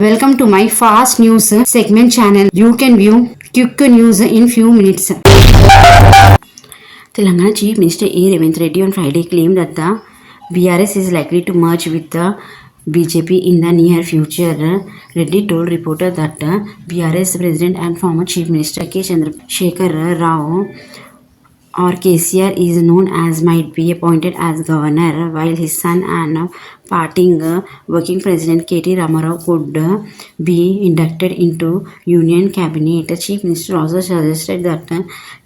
Welcome to my fast news segment channel. You can view quick news in few minutes. Telangana Chief Minister A. Revanth Reddy on Friday claimed that the BRS is likely to merge with the BJP in the near future. Reddy told reporter that BRS President and former Chief Minister K. Chandrasekhar Rao or KCR is known as might be appointed as governor, while his son and parting working president KT Ramarao could be inducted into union cabinet. The chief minister also suggested that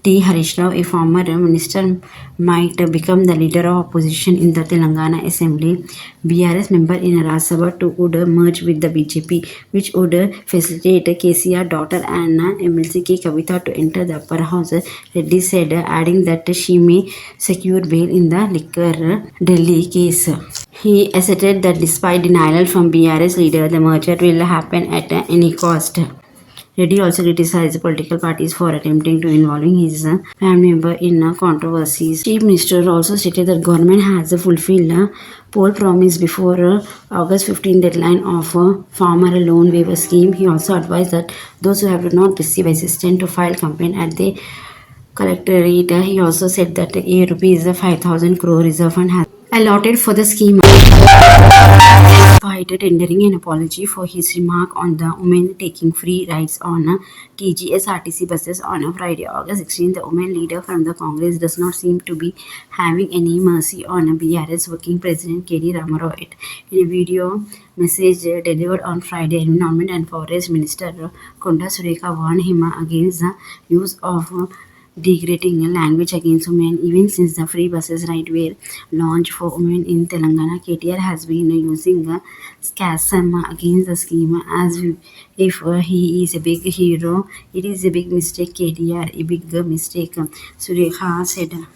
T. Harish Rao, a former minister, might become the leader of opposition in the Telangana Assembly. BRS member in Rajya Sabha too would merge with the BJP, which would facilitate KCR daughter and MLC K. Kavita to enter the upper house, Reddy said, adding that she may secure bail in the Liquor Delhi case. He asserted that despite denial from BRS leader, the merger will happen at any cost. Reddy also criticized political parties for attempting to involving his family member in controversies. Chief Minister also stated that government has fulfilled poll promise before August 15 deadline of farmer loan waiver scheme. He also advised that those who have not received assistance to file complaint at the collectorate. He also said that a rupees 5,000 crore reserve fund has allotted for the scheme. Despite tendering an apology for his remark on the women taking free rides on TGSRTC buses on Friday, August 16, the women leader from the Congress does not seem to be having any mercy on BRS working president KD Ramarao. In a video message delivered on Friday, Environment and Forest Minister Konda Sureka warned him against the use of degrading language against women. Even since the free buses ride were launched for women in Telangana, KTR has been using sarcasm against the scheme as if he is a big hero. It is a big mistake, KTR, a big mistake, Surekha said.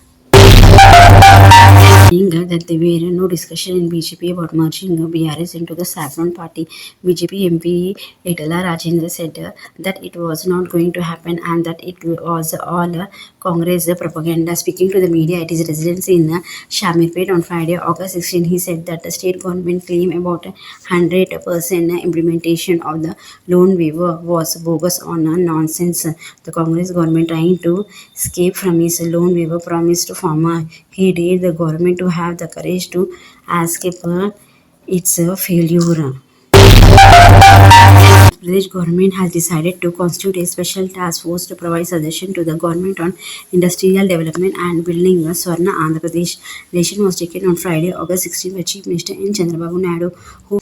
That there were no discussion in BJP about merging BRS into the Saffron Party. BJP MP Etala Rajendra said that it was not going to happen and that it was all Congress propaganda. Speaking to the media at his residence in Shamirpet on Friday, August 16, he said that the state government claim about 100% implementation of the loan waiver was bogus on nonsense. The Congress government trying to escape from his loan waiver promise to farmer. He dared the government to have the courage to escape its failure. The Pradesh government has decided to constitute a special task force to provide suggestions to the government on industrial development and building Swarna Andhra Pradesh. The decision was taken on Friday, August 16 by Chief Minister N. Chandrababu Naidu, who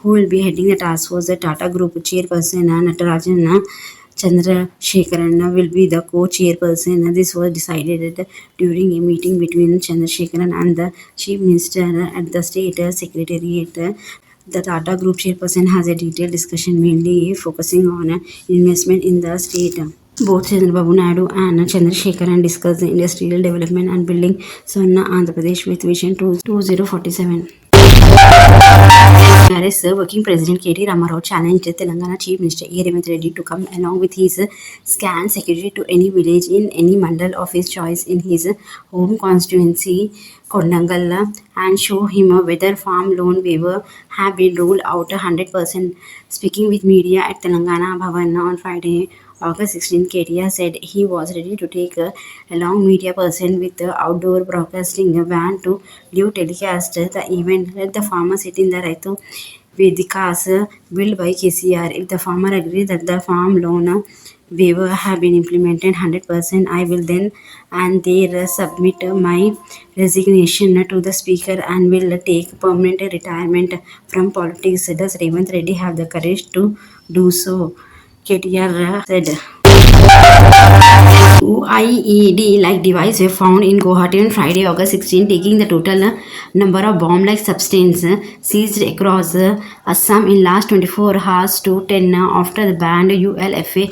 will be heading the task force. The Tata Group chairperson Natarajan Chandrasekharan will be the co-chairperson. This was decided during a meeting between Chandrasekharan and the Chief Minister at the State Secretariat. The Tata Group chairperson has a detailed discussion mainly focusing on investment in the state. Both Chandrababu Naidu and Chandrasekharan discussed the industrial development and building Swarna Andhra Pradesh with Vision 2047. BRS working president KT Ramarao challenged Telangana Chief Minister A. Revanth Reddy to come along with his scan secretary to any village in any mandal of his choice in his home constituency, Kondangal, and show him whether farm loan waiver have been ruled out 100%. Speaking with media at Telangana Bhavan on Friday, August 16, KTR said he was ready to take along media person with the outdoor broadcasting van to live telecast the event. Let the farmer sit in the Raitu Vedikas built by KCR. If the farmer agrees that the farm loan waiver have been implemented 100%, I will then and there submit my resignation to the speaker and will take permanent retirement from politics. Does Revanth Reddy have the courage to do so? KTR said. UIED-like device were found in Guwahati on Friday, August 16, taking the total number of bomb-like substance seized across Assam in last 24 hours to 10 after the banned ULFA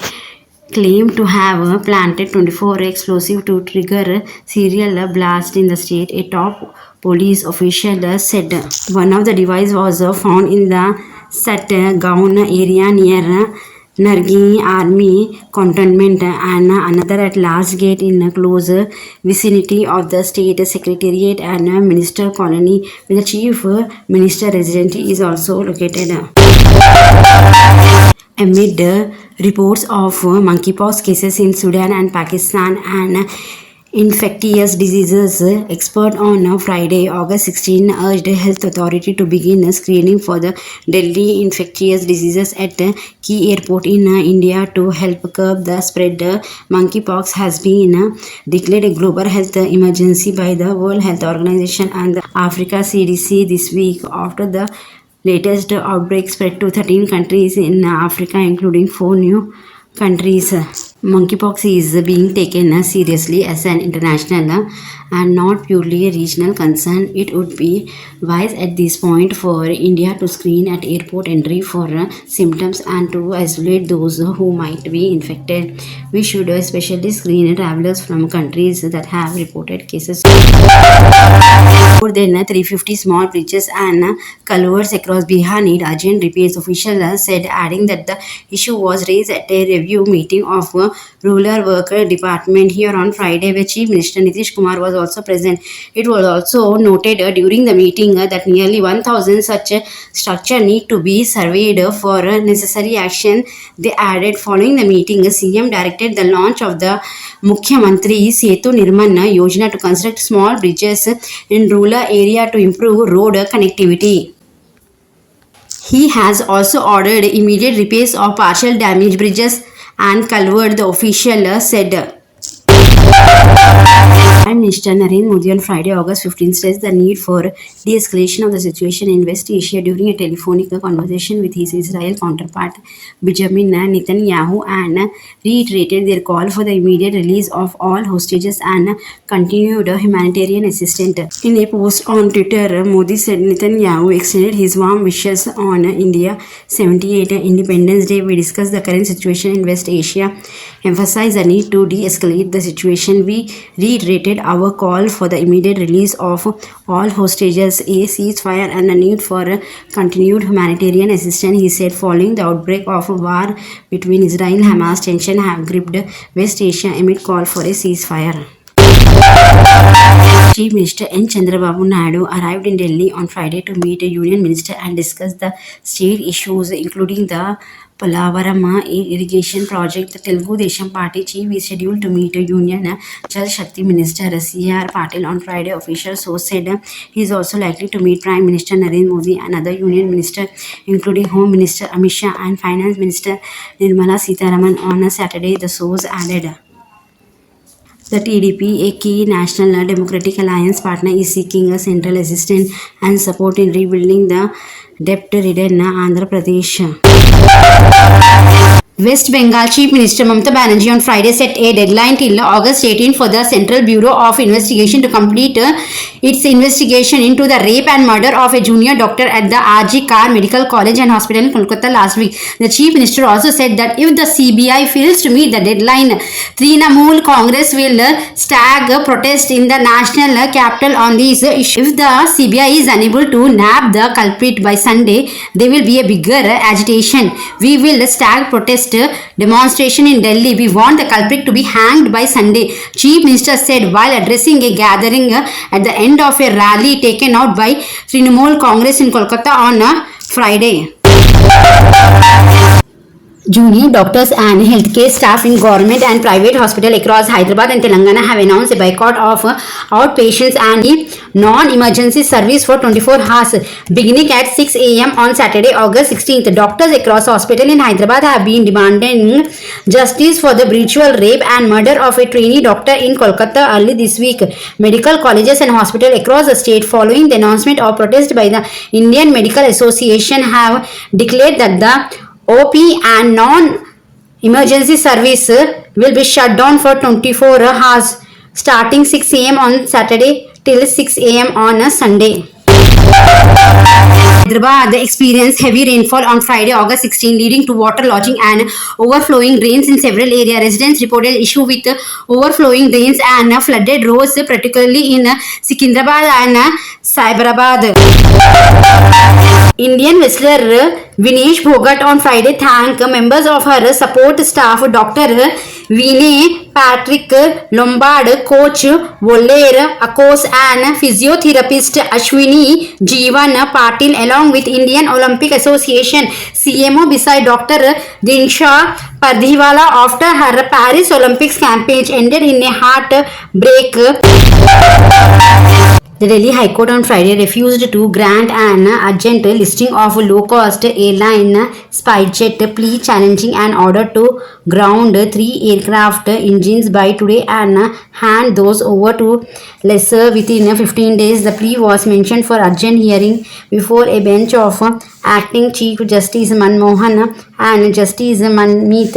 claimed to have planted 24 explosives to trigger serial blast in the state. A top police official said one of the devices was found in the Satgaon area near Nargi Army Cantonment and another at Last Gate in close vicinity of the State Secretariat and Minister Colony, where the Chief Minister residence is also located. Amid reports of monkeypox cases in Sudan and Pakistan and infectious diseases, expert on Friday, August 16, urged health authority to begin screening for the deadly infectious diseases at key airport in India to help curb the spread. Monkeypox has been declared a global health emergency by the World Health Organization and the Africa CDC this week after the latest outbreak spread to 13 countries in Africa, including 4 new countries. Monkeypox is being taken seriously as an international and not purely a regional concern. It would be wise at this point for India to screen at airport entry for symptoms and to isolate those who might be infected. We should especially screen travelers from countries that have reported cases. More than 350 small bridges and culverts across Bihar need urgent repairs, officials said, adding that the issue was raised at a review meeting of Rural Worker Department here on Friday, where Chief Minister Nitish Kumar was also present. It was also noted during the meeting that nearly 1,000 such structures need to be surveyed for necessary action. They added, following the meeting, CM directed the launch of the Mukhyamantri Setu Nirman Yojana to construct small bridges in rural area to improve road connectivity. He has also ordered immediate repairs of partial damaged bridges and culvert, the official said. Prime Minister Narendra Modi on Friday, August 15, stressed the need for de-escalation of the situation in West Asia during a telephonic conversation with his Israel counterpart Benjamin Netanyahu and reiterated their call for the immediate release of all hostages and continued humanitarian assistance. In a post on Twitter, Modi said Netanyahu extended his warm wishes on India 78 Independence Day. We discussed the current situation in West Asia, emphasized the need to de-escalate the situation. We reiterated our call for the immediate release of all hostages, a ceasefire, and the need for continued humanitarian assistance, he said. Following the outbreak of war between Israel and Hamas, tension have gripped West Asia amid call for a ceasefire. Chief Minister N. Chandrababu Naidu arrived in Delhi on Friday to meet a union minister and discuss the state issues, including the Palavaram irrigation project. The Telugu Desam Party chief is scheduled to meet a union Jal Shakti Minister C.R. Patil on Friday, official source said. He is also likely to meet Prime Minister Narendra Modi and other union ministers, including Home Minister Amit Shah and Finance Minister Nirmala Sitharaman on Saturday, the source added. The TDP, a key National Democratic Alliance partner, is seeking a central assistance and support in rebuilding the debt-ridden Andhra Pradesh. West Bengal Chief Minister Mamata Banerjee on Friday set a deadline till August 18 for the Central Bureau of Investigation to complete its investigation into the rape and murder of a junior doctor at the R.G. Kar Medical College and Hospital in Kolkata last week. The Chief Minister also said that if the CBI fails to meet the deadline, Trinamool Congress will stag protest in the national capital on this issue. If the CBI is unable to nab the culprit by Sunday, there will be a bigger agitation. We will stag protest demonstration in Delhi. We want the culprit to be hanged by Sunday, Chief Minister said while addressing a gathering at the end of a rally taken out by Trinamool Congress in Kolkata on Friday. Junior doctors and healthcare staff in government and private hospitals across Hyderabad and Telangana have announced a boycott of outpatients and non-emergency service for 24 hours beginning at 6 a.m. on Saturday, August 16th. Doctors across hospitals in Hyderabad have been demanding justice for the brutal rape and murder of a trainee doctor in Kolkata early this week. Medical colleges and hospitals across the state, following the announcement of protest by the Indian Medical Association, have declared that the OP and non-emergency service will be shut down for 24 hours starting 6 a.m. on Saturday till 6 a.m. on a Sunday. Hyderabad experienced heavy rainfall on Friday, August 16, leading to water lodging and overflowing drains in several areas. Residents reported issue with overflowing drains and flooded roads, particularly in Secunderabad and Cyberabad. Indian wrestler Vinesh Bhogat on Friday thanked members of her support staff, Dr. Vinay, Patrick Lombard, Coach Voller Akos and physiotherapist Ashwini Jeevan Patil along with Indian Olympic Association CMO beside Dr. Dinsha Pardhiwala after her Paris Olympics campaign ended in a heartbreak. The Delhi High Court on Friday refused to grant an urgent listing of low-cost airline SpiceJet plea challenging an order to ground 3 aircraft engines by today and hand those over to lessor within 15 days. The plea was mentioned for urgent hearing before a bench of Acting Chief Justice Manmohan and Justice Manmeet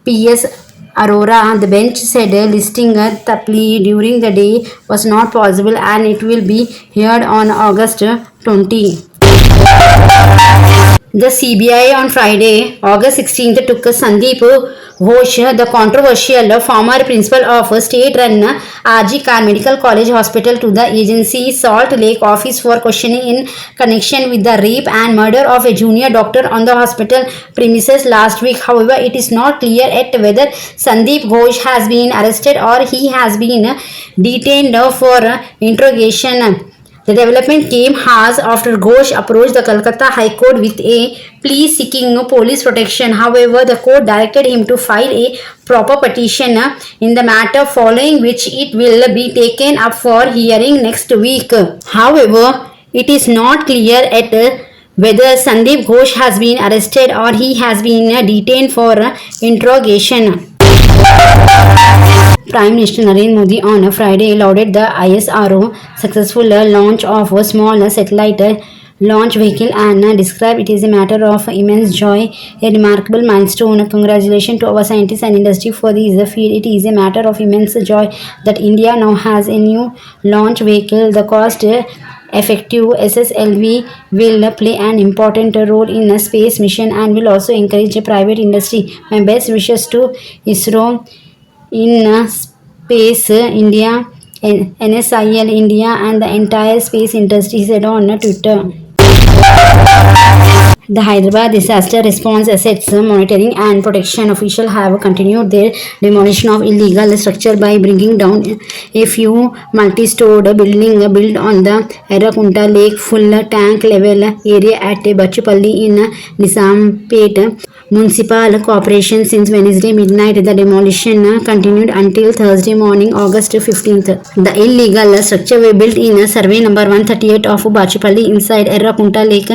P.S. Arora. The bench said listing the plea during the day was not possible and it will be heard on August 20. The CBI on Friday, August 16th, took Sandeep Ghosh, the controversial former principal of state-run RG Kar Medical College Hospital, to the agency's Salt Lake office for questioning in connection with the rape and murder of a junior doctor on the hospital premises last week. However, it is not clear yet whether Sandeep Ghosh has been arrested or he has been detained for interrogation. The development came hours after Ghosh approached the Calcutta High Court with a plea seeking police protection. However, the court directed him to file a proper petition in the matter, following which it will be taken up for hearing next week. However, it is not clear yet whether Sandeep Ghosh has been arrested or he has been detained for interrogation. Prime Minister Narendra Modi on Friday lauded the ISRO successful launch of a small satellite launch vehicle and described it as a matter of immense joy, a remarkable milestone. Congratulations to our scientists and industry for this feat. It is a matter of immense joy that India now has a new launch vehicle. The cost-effective SSLV will play an important role in a space mission and will also encourage private industry. My best wishes to ISRO in Space India, NSIL India and the entire space industry, said on Twitter. The Hyderabad Disaster Response Assets Monitoring and Protection officials have continued their demolition of illegal structure by bringing down a few multi-stored buildings built on the Errakunta Lake full tank level area at Bachupalli in Nizampet Municipal Corporation. Since Wednesday midnight, the demolition continued until Thursday morning, August 15th. The illegal structure were built in survey number 138 of Bachupalli inside Errakunta Lake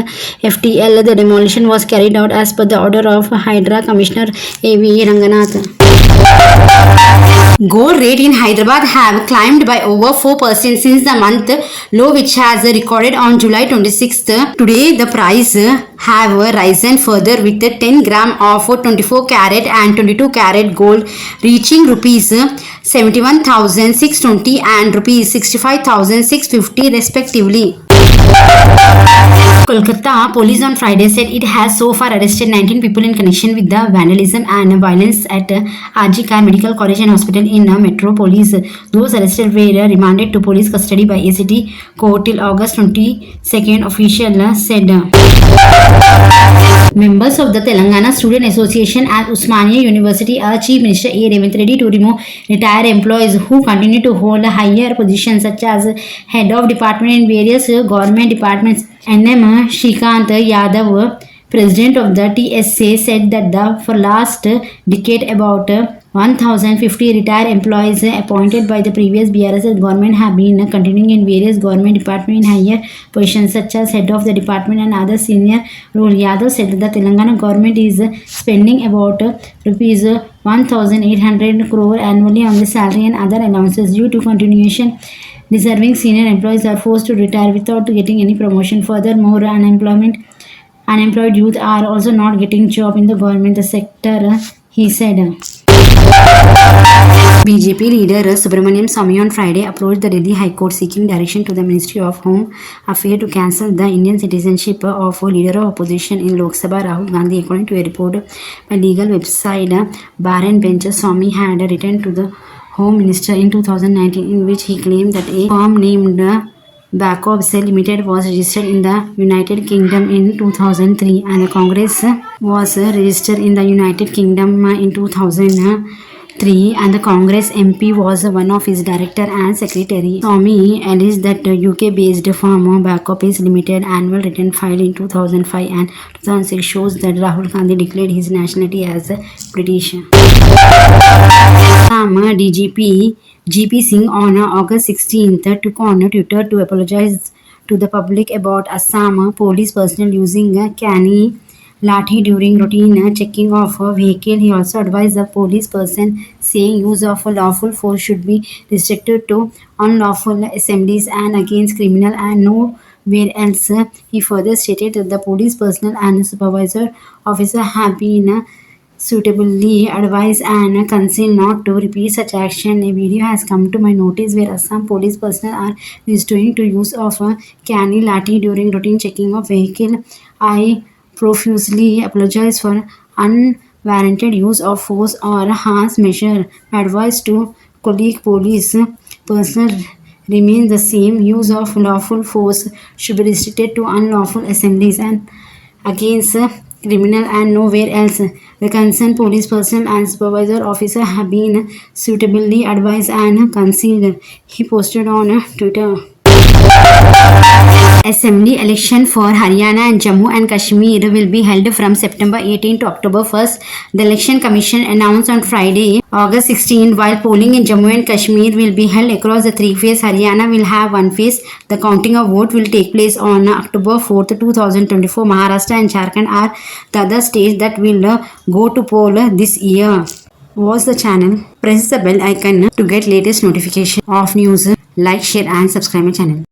FTL. The demolition was carried out as per the order of Hydra Commissioner A.V. Ranganath. Gold rate in Hyderabad have climbed by over 4% since the month low which has recorded on July 26th. Today the price have risen further with 10 gram of 24 carat and 22 carat gold reaching rupees 71,620 and rupees 65,650 respectively. Kolkata police on Friday said it has so far arrested 19 people in connection with the vandalism and violence at RG Kar Medical College and Hospital in Metropolis. Those arrested were remanded to police custody by ACT court till August 22nd, official said. Members of the Telangana Student Association at Usmania University urged Chief Minister A. Revanth Reddy to remove retired employees who continue to hold higher positions such as head of department in various government departments. NM Shrikant Yadav, president of the TSA, said that for last decade about 1,050 retired employees appointed by the previous BRS government have been continuing in various government departments in higher positions such as head of the department and other senior role. Yadav said that the Telangana government is spending about rupees 1,800 crore annually on the salary and other allowances. Due to continuation, deserving senior employees are forced to retire without getting any promotion. Furthermore, unemployed youth are also not getting job in the government sector, he said. BJP leader Subramaniam Swamy on Friday approached the Delhi High Court seeking direction to the Ministry of Home Affairs to cancel the Indian citizenship of leader of opposition in Lok Sabha Rahul Gandhi. According to a report by legal website Bar and Bench, Swamy had written to the Home Minister in 2019 in which he claimed that a firm named Backups Limited was registered in the United Kingdom in 2003 and the Congress was registered in the United Kingdom in 2003 and the Congress MP was one of its director and secretary. Swami alleged that the UK-based firm Backups Limited annual return filed in 2005 and 2006 shows that Rahul Gandhi declared his nationality as British. Assam DGP GP Singh on August 16th took on Twitter to apologize to the public about Assam police personnel using canny lathi during routine checking of a vehicle. He also advised the police person saying use of lawful force should be restricted to unlawful assemblies and against criminal and nowhere else. He further stated that the police personnel and supervisor officer have been suitably advise and counsel not to repeat such action. A video has come to my notice where Assam police personnel are resorting to use of a canny lathi during routine checking of vehicle. I profusely apologize for unwarranted use of force or harsh measure. My advice to colleague police personnel remains the same. Use of lawful force should be restricted to unlawful assemblies and against criminal and nowhere else. The concerned police personnel and supervisor officer have been suitably advised and concealed. He posted on Twitter. Assembly election for Haryana and Jammu and Kashmir will be held from September 18 to October 1st. The Election Commission announced on Friday, August 16, while polling in Jammu and Kashmir will be held across the three phases. Haryana will have one phase. The counting of vote will take place on October 4th, 2024. Maharashtra and Jharkhand are the other states that will go to poll this year. Watch the channel, press the bell icon to get latest notification of news. Like, share and subscribe my channel.